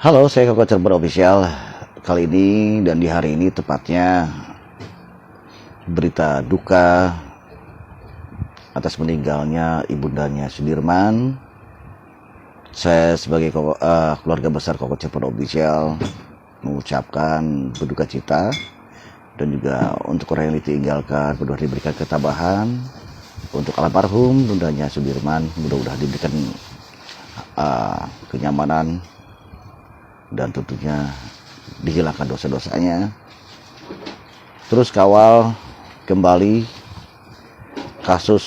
Halo, saya Koko Cerber Official. Kali ini dan di hari ini tepatnya berita duka atas meninggalnya ibundanya Sudirman. Saya sebagai keluarga besar Koko Cerber Official mengucapkan berduka cita, dan juga untuk orang yang ditinggalkan berdoa diberikan ketabahan. Untuk almarhum bundanya Sudirman, mudah-mudahan diberikan kenyamanan dan tentunya dihilangkan dosa-dosanya. Terus kawal kembali kasus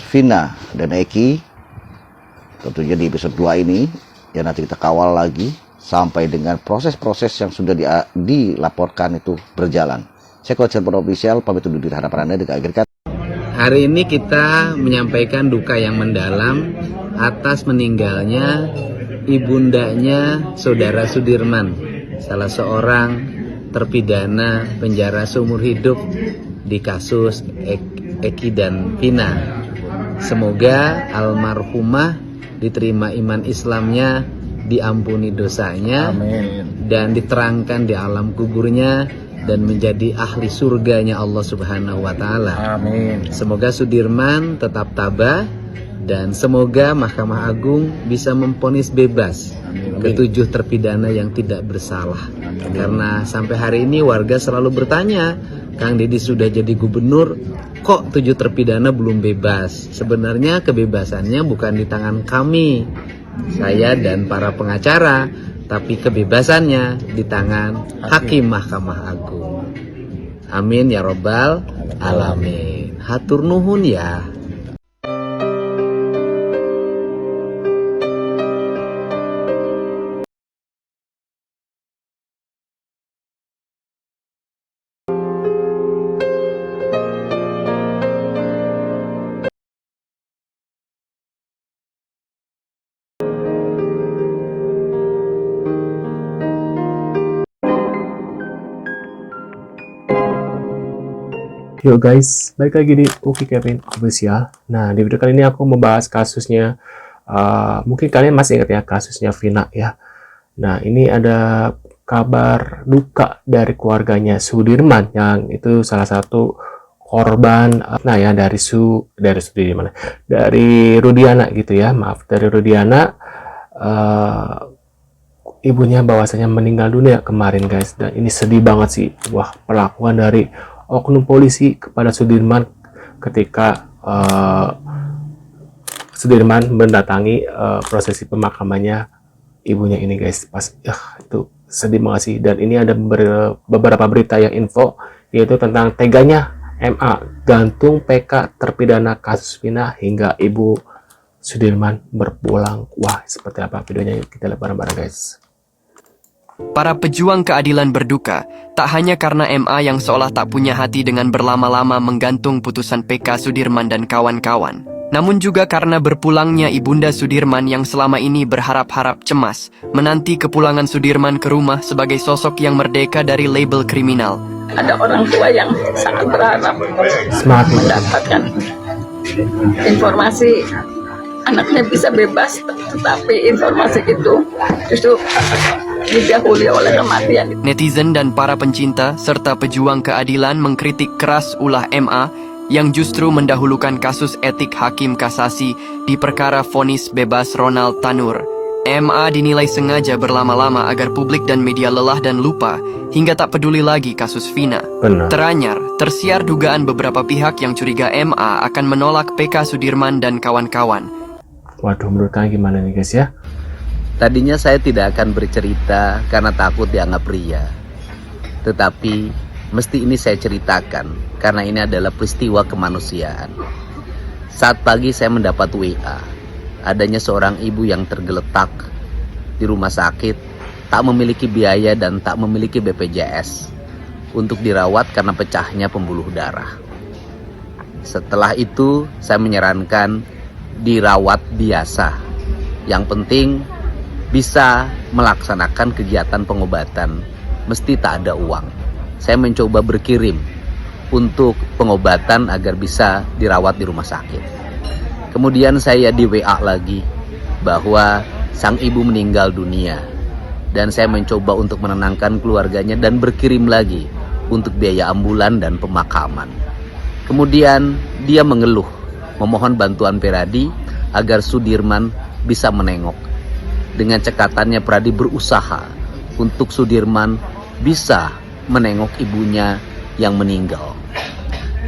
Vina dan Eki, tentunya di episode 2 ini ya, nanti kita kawal lagi sampai dengan proses-proses yang sudah dilaporkan itu berjalan. Saya Coach Cerber Official pamit undur diri, harapan Anda dengan akhir kata. Hari ini kita menyampaikan duka yang mendalam atas meninggalnya ibundanya Saudara Sudirman, salah seorang terpidana penjara seumur hidup di kasus Eki dan Vina. Semoga almarhumah diterima iman Islamnya, diampuni dosanya, amin, dan diterangkan di alam kuburnya dan menjadi ahli surganya Allah Subhanahu wa Ta'ala. Amin. Semoga Sudirman tetap tabah, dan semoga Mahkamah Agung bisa memvonis bebas ketujuh terpidana yang tidak bersalah. Amin. Karena sampai hari ini warga selalu bertanya, Kang Deddy sudah jadi gubernur, kok 7 terpidana belum bebas? Sebenarnya kebebasannya bukan di tangan kami, saya dan para pengacara, tapi kebebasannya di tangan Hakim Mahkamah Agung. Amin ya Robbal Alamin. Hatur nuhun ya. Yo guys, balik lagi di Uki Kevin Official. Nah, di video kali ini aku membahas kasusnya, mungkin kalian masih ingat ya, kasusnya Vina ya. Nah, ini ada kabar duka dari keluarganya Sudirman, yang itu salah satu korban, nah ya, dari Rudiana gitu ya, maaf, dari Rudiana. Ibunya bahwasanya meninggal dunia kemarin guys, dan ini sedih banget sih. Wah, perlakuan dari oknum polisi kepada Sudirman ketika Sudirman mendatangi prosesi pemakamannya ibunya ini guys. Pas itu sedih banget sih. Dan ini ada beberapa berita yang info, yaitu tentang teganya MA gantung PK terpidana kasus Vina hingga ibu Sudirman berpulang. Wah, seperti apa videonya, kita lihat bareng-bareng guys. Para pejuang keadilan berduka, tak hanya karena MA yang seolah tak punya hati dengan berlama-lama menggantung putusan PK Sudirman dan kawan-kawan, namun juga karena berpulangnya ibunda Sudirman yang selama ini berharap-harap cemas menanti kepulangan Sudirman ke rumah sebagai sosok yang merdeka dari label kriminal. Ada orang tua yang sangat berharap mendapatkan informasi anaknya bisa bebas, tetapi informasi itu justru didahului oleh kematian. Netizen dan para pencinta serta pejuang keadilan mengkritik keras ulah MA yang justru mendahulukan kasus etik Hakim Kasasi di perkara vonis bebas Ronald Tanur. MA dinilai sengaja berlama-lama agar publik dan media lelah dan lupa hingga tak peduli lagi kasus Vina. Benar. Teranyar, tersiar dugaan beberapa pihak yang curiga MA akan menolak PK Sudirman dan kawan-kawan. Waduh, menurut kalian gimana nih guys ya? Tadinya saya tidak akan bercerita karena takut dianggap pria. Tetapi mesti ini saya ceritakan karena ini adalah peristiwa kemanusiaan. Saat pagi saya mendapat WA, adanya seorang ibu yang tergeletak di rumah sakit, tak memiliki biaya dan tak memiliki BPJS untuk dirawat karena pecahnya pembuluh darah. Setelah itu saya menyarankan dirawat biasa. Yang penting bisa melaksanakan kegiatan pengobatan, mesti tak ada uang. Saya mencoba berkirim untuk pengobatan agar bisa dirawat di rumah sakit. Kemudian saya di WA lagi bahwa sang ibu meninggal dunia. dan saya mencoba untuk menenangkan keluarganya dan berkirim lagi untuk biaya ambulan dan pemakaman. Kemudian dia mengeluh, memohon bantuan Peradi agar Sudirman bisa menengok. Dengan cekatannya Peradi berusaha untuk Sudirman bisa menengok ibunya yang meninggal.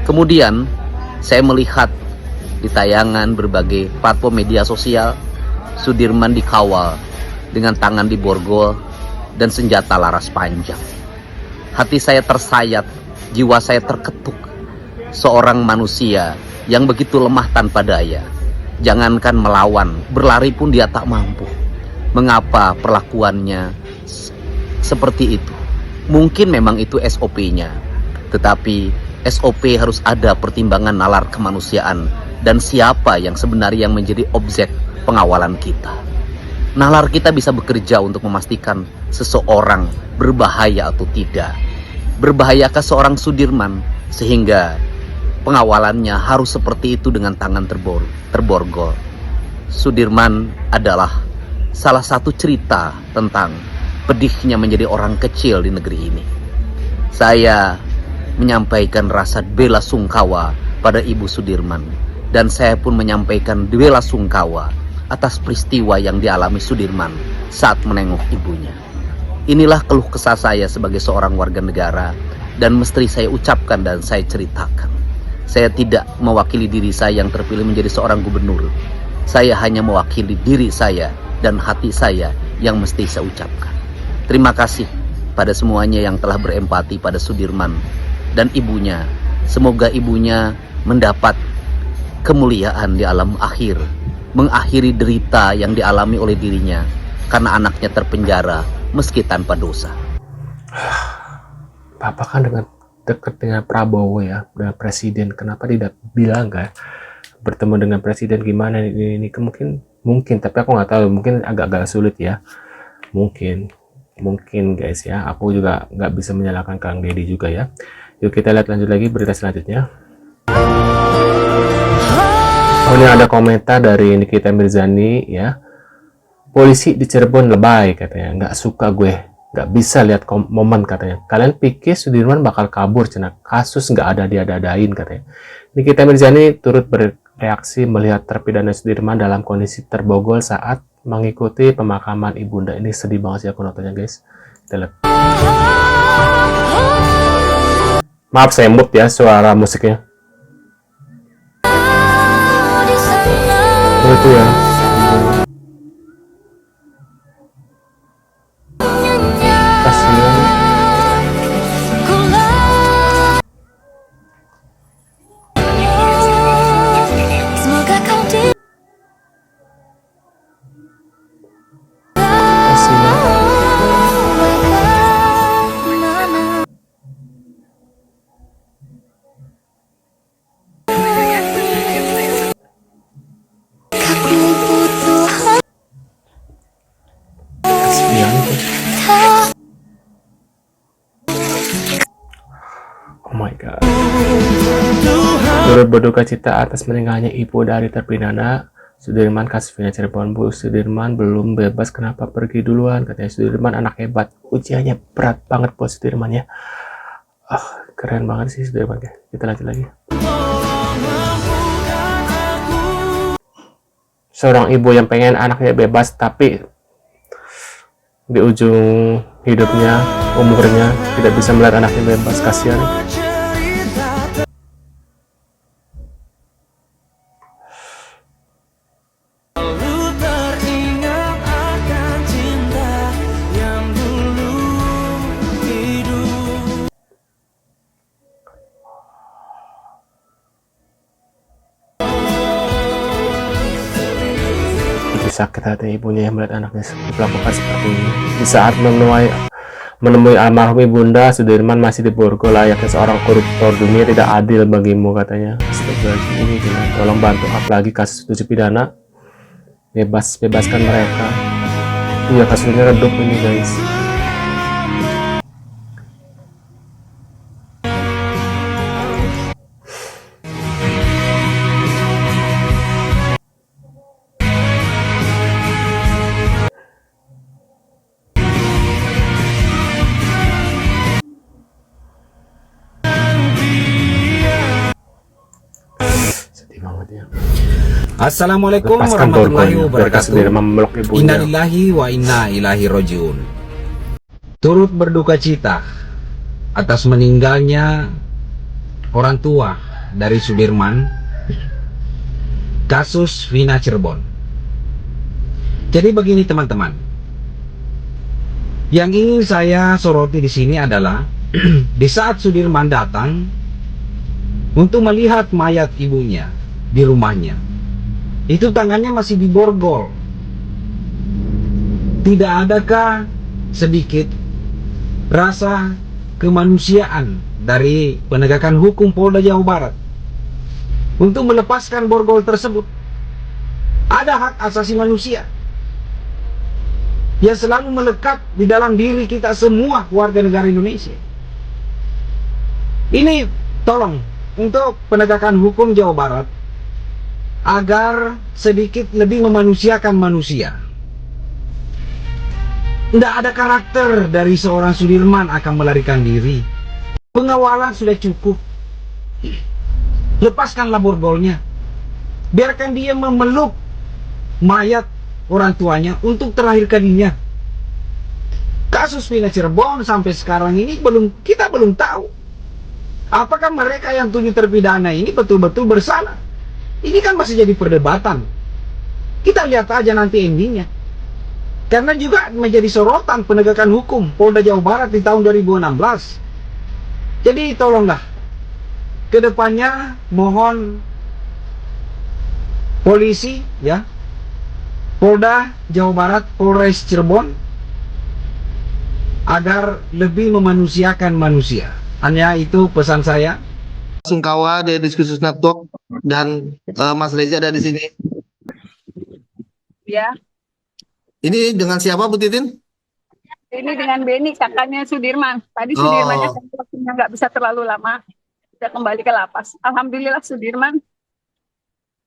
Kemudian saya melihat di tayangan berbagai platform media sosial, Sudirman dikawal dengan tangan diborgol dan senjata laras panjang. Hati saya tersayat, jiwa saya terketuk. Seorang manusia yang begitu lemah tanpa daya, jangankan melawan, berlari pun dia tak mampu. Mengapa perlakuannya seperti itu? Mungkin memang itu SOP-nya, tetapi SOP harus ada pertimbangan nalar kemanusiaan dan siapa yang sebenarnya yang menjadi objek pengawalan kita. Nalar kita bisa bekerja untuk memastikan seseorang berbahaya atau tidak. Berbahayakah seorang Sudirman sehingga pengawalannya harus seperti itu dengan tangan terborgol? Sudirman adalah salah satu cerita tentang pedihnya menjadi orang kecil di negeri ini. Saya menyampaikan rasa bela sungkawa pada Ibu Sudirman, dan saya pun menyampaikan bela sungkawa atas peristiwa yang dialami Sudirman saat menengok ibunya. Inilah keluh kesah saya sebagai seorang warga negara, dan mesti saya ucapkan dan saya ceritakan. Saya tidak mewakili diri saya yang terpilih menjadi seorang gubernur. Saya hanya mewakili diri saya dan hati saya yang mesti saya ucapkan. Terima kasih pada semuanya yang telah berempati pada Sudirman dan ibunya. Semoga ibunya mendapat kemuliaan di alam akhir, mengakhiri derita yang dialami oleh dirinya karena anaknya terpenjara meski tanpa dosa. Papa kan dekat dengan Prabowo ya, dengan presiden. Kenapa tidak bilang kan bertemu dengan presiden gimana ini mungkin, tapi aku nggak tahu, mungkin agak-agak sulit ya, mungkin guys ya. Aku juga nggak bisa menyalahkan Kang Deddy juga ya. Yuk kita lihat lanjut lagi berita selanjutnya. Oh, ini ada komentar dari Nikita Mirzani ya. Polisi di Cirebon lebay katanya, nggak suka gue, nggak bisa lihat momen katanya. Kalian pikir Sudirman bakal kabur cina, kasus nggak ada diada-adain katanya. Nikita Mirzani turut bereaksi melihat terpidana Sudirman dalam kondisi terbogol saat mengikuti pemakaman ibunda. Ini sedih banget sih aku nontonnya guys. Kita lihat. Maaf saya mute ya suara musiknya. Oh, itu ya. Kasihan. Oh my god. Turut berduka cita atas meninggalnya ibu dari terpidana Sudirman kasus Vina Cirebon. Bu Sudirman belum bebas, kenapa pergi duluan? Katanya Sudirman anak hebat. Ujiannya berat banget buat Sudirman ya. Keren banget sih Sudirman ya. Kita lanjut lagi. Seorang ibu yang pengen anaknya bebas tapi di ujung hidupnya, umurnya tidak bisa melihat anaknya bebas. Kasihan. Sakit hati ibunya yang melihat anaknya diperlakukan seperti ini. Di saat menemui almarhum ibunda, Sudirman masih diborgol layaknya seorang koruptor. Dunia tidak adil bagimu katanya. Astagfirullahaladzim, ini gimana? Tolong bantu, apalagi kasus 7 pidana. Bebaskan mereka. Iya, kasusnya redup ini guys. saatnya. Assalamualaikum Lepaskan warahmatullahi borgolnya. Mereka sendiri wabarakatuh. memeluk ibunya. Innalillahi wa inna ilaihi rojiun. Turut berduka cita atas meninggalnya orang tua dari Sudirman, kasus Vina Cirebon. Jadi begini teman-teman, yang ingin saya soroti di sini adalah di saat Sudirman datang untuk melihat mayat ibunya di rumahnya, itu tangannya masih diborgol. Tidak adakah sedikit rasa kemanusiaan dari penegakan hukum Polda Jawa Barat untuk melepaskan borgol tersebut? Ada hak asasi manusia yang selalu melekat di dalam diri kita semua warga negara Indonesia. Ini tolong untuk penegakan hukum Jawa Barat agar sedikit lebih memanusiakan manusia. Tidak ada karakter dari seorang Sudirman akan melarikan diri. Pengawalan sudah cukup. Lepaskanlah borgolnya. Biarkan dia memeluk mayat orang tuanya untuk terakhir kalinya. Kasus Vina Cirebon sampai sekarang ini kita belum tahu apakah mereka yang 7 terpidana ini betul-betul bersalah. Ini kan masih jadi perdebatan. Kita lihat aja nanti endingnya. Karena juga menjadi sorotan penegakan hukum Polda Jawa Barat di tahun 2016. Jadi tolonglah, kedepannya mohon polisi ya, Polda Jawa Barat, Polres Cirebon, agar lebih memanusiakan manusia. Hanya itu pesan saya. Sungkawa dari Diskursus Network dan Mas Reza ada di sini. Ya, Ini dengan siapa Bu Titin? ini dengan Beni, kakaknya Sudirman. Tadi Oh. Sudirmannya waktunya nggak bisa terlalu lama, sudah kembali ke lapas. Alhamdulillah Sudirman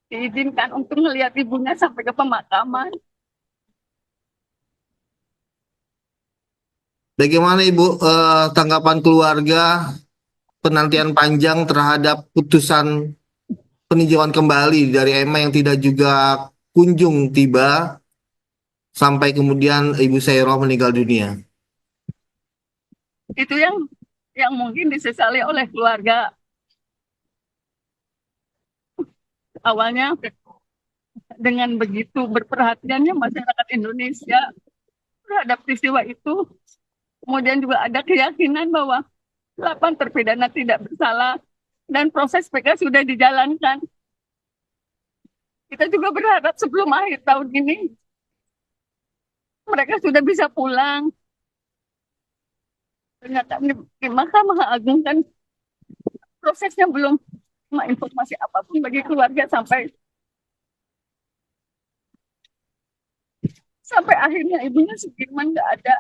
diizinkan untuk melihat ibunya sampai ke pemakaman. Bagaimana Ibu tanggapan keluarga penantian panjang terhadap putusan peninjauan kembali dari Emma yang tidak juga kunjung tiba sampai kemudian Ibu Sairoh meninggal dunia? Itu yang mungkin disesali oleh keluarga. Awalnya dengan begitu berperhatiannya masyarakat Indonesia terhadap peristiwa itu, kemudian juga ada keyakinan bahwa 8 terpidana tidak bersalah dan proses PK sudah dijalankan. Kita juga berharap sebelum akhir tahun ini mereka sudah bisa pulang. Ternyata di Mahkamah Agung kan prosesnya belum informasi apapun bagi keluarga sampai akhirnya ibunya Sudirman nggak ada.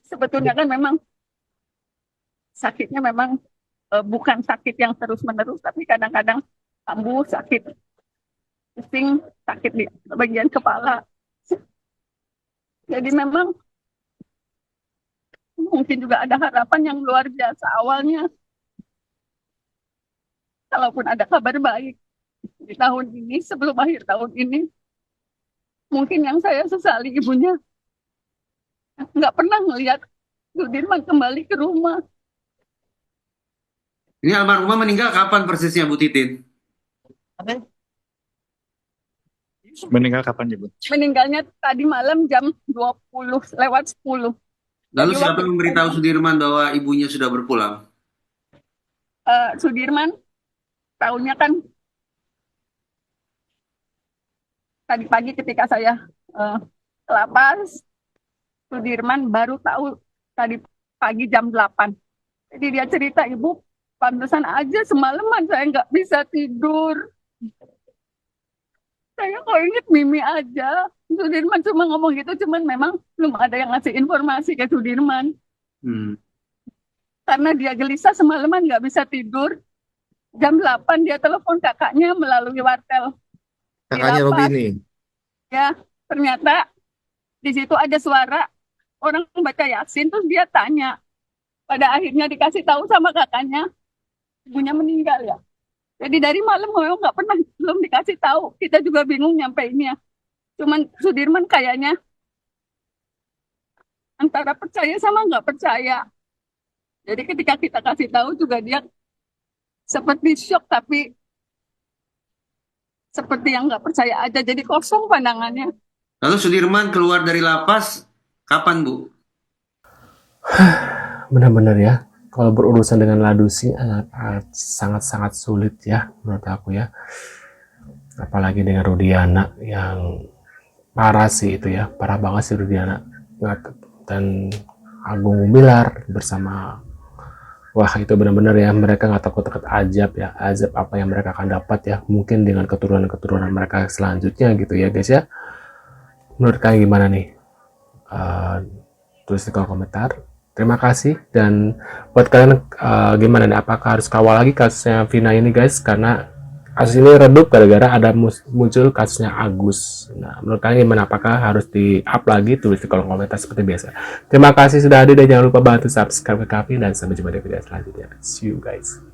Sebetulnya kan memang sakitnya memang bukan sakit yang terus-menerus, tapi kadang-kadang kambuh, sakit pusing, sakit di bagian kepala. Jadi memang mungkin juga ada harapan yang luar biasa awalnya. Kalaupun ada kabar baik di tahun ini, sebelum akhir tahun ini, mungkin yang saya sesali ibunya nggak pernah melihat Sudirman kembali ke rumah. Ini almarhumah meninggal kapan persisnya Bu Titin? Meninggal kapan Ibu? Meninggalnya tadi malam jam 20:10. Lalu Jadi siapa waktu yang memberitahu Sudirman bahwa ibunya sudah berpulang? Sudirman tahunya kan tadi pagi ketika saya ke lapas, Sudirman baru tahu tadi pagi jam 8. Jadi dia cerita, Ibu, pantesan aja semalaman saya nggak bisa tidur. Saya kok inget Mimi aja. Sudirman cuma ngomong gitu, cuman memang belum ada yang ngasih informasi ke Sudirman. Karena dia gelisah semalaman nggak bisa tidur. Jam 8 dia telepon kakaknya melalui wartel. Kakaknya Di lapas. Robini. Ya, ternyata di situ ada suara orang baca Yasin, terus dia tanya. Pada akhirnya dikasih tahu sama kakaknya, ibunya meninggal ya. Jadi dari malam memang nggak pernah, belum dikasih tahu. Kita juga bingung nyampeinnya. Cuman Sudirman kayaknya antara percaya sama nggak percaya. Jadi ketika kita kasih tahu juga dia seperti shock, tapi seperti yang nggak percaya aja. Jadi kosong pandangannya. Lalu Sudirman keluar dari lapas kapan, Bu? Benar-benar ya, kalau berurusan dengan Ladusi sangat-sangat sulit ya menurut aku ya, apalagi dengan Rudiana yang parah sih itu ya, parah banget sih Rudiana. Dan Agung Gumilar bersama, wah itu benar-benar ya, mereka nggak takut-takut azab ya, azab apa yang mereka akan dapat ya, mungkin dengan keturunan-keturunan mereka selanjutnya gitu ya guys ya. Menurut kalian gimana nih? Tulis di kolom komentar. Terima kasih. Dan buat kalian gimana nih, apakah harus kawal lagi kasusnya Vina ini guys, karena kasus ini redup gara-gara ada muncul kasusnya Agus. Nah menurut kalian gimana, apakah harus di up lagi? Tulis di kolom komentar seperti biasa. Terima kasih sudah hadir dan jangan lupa bantu subscribe ke kami, dan sampai jumpa di video selanjutnya. See you guys.